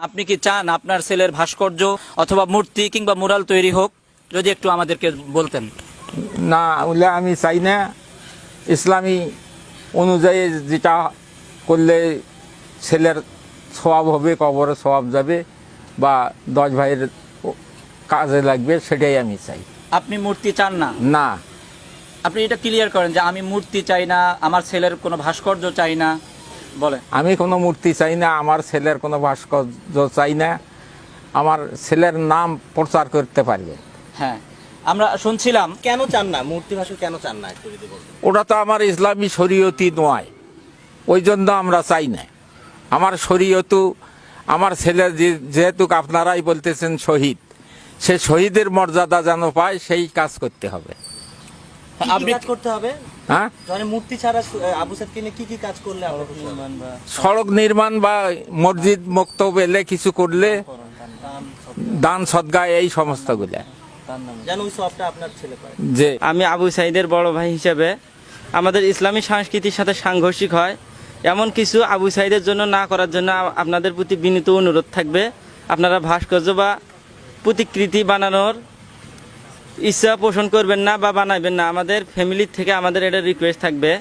আপনি কি চান আপনার ছেলের ভাস্কর্য অথবা মূর্তি কিংবা মুরাল তৈরি হোক? যদি একটু আমাদেরকে বলতেন। না, ওগুলো আমি চাই না। ইসলামী অনুযায়ী যেটা করলে ছেলের সওয়াব হবে, কবরে সওয়াব যাবে বা 10 ভাইয়ের কাজে লাগবে, সেটাই আমি চাই। আপনি মূর্তি চান না? না, আপনি এটা ক্লিয়ার করেন যে আমি মূর্তি চাই না, আমার ছেলের কোনো ভাস্কর্য চাই না। বলে আমি কোনো মূর্তি চাই না, আমার ছেলের কোনো ভাস্কর্য চাই না। আমার ছেলের নাম প্রচার করতে পারবে। হ্যাঁ, আমরা শুনছিলাম। কেন চান না মূর্তি ভাস্কর, কেন চান না একটু যদি বলতেন? ওটা তো আমার ইসলামী শরীয়তি নয়, ওই জন্য আমরা চাই না। আমার শরীয়তু, আমার ছেলে যেহেতু আপনারাই বলতেছেন শহীদ, সে শহীদের মর্যাদা যেন পায়, সেই কাজ করতে হবে। আপনি কাজ করতে হবে। হ্যাঁ, মানে মূর্তি ছাড়া আবু সাইদকে নিয়ে কি কাজ করলে আমরা খুশি হব? সড়ক নির্মাণ বা মসজিদ মক্তব এলে কিছু করলে, দান সদকা, এই সমস্তগুলা যেন ওই সবটা আপনার ছেলে পায়। যে আমি আবু সাইদের বড় ভাই হিসেবে আমাদের ইসলামী সংস্কৃতির সাথে সাংঘর্ষিক হয় এমন কিছু আবু সাইদের জন্য না করার জন্য আপনাদের প্রতি বিনীত অনুরোধ থাকবে। আপনারা ভাস্কর্য বা প্রতিকৃতি বানানোর ইচ্ছা পোষণ করবেন না বা বানাইবেন না। আমাদের ফ্যামিলি থেকে আমাদের এটা রিকোয়েস্ট থাকবে।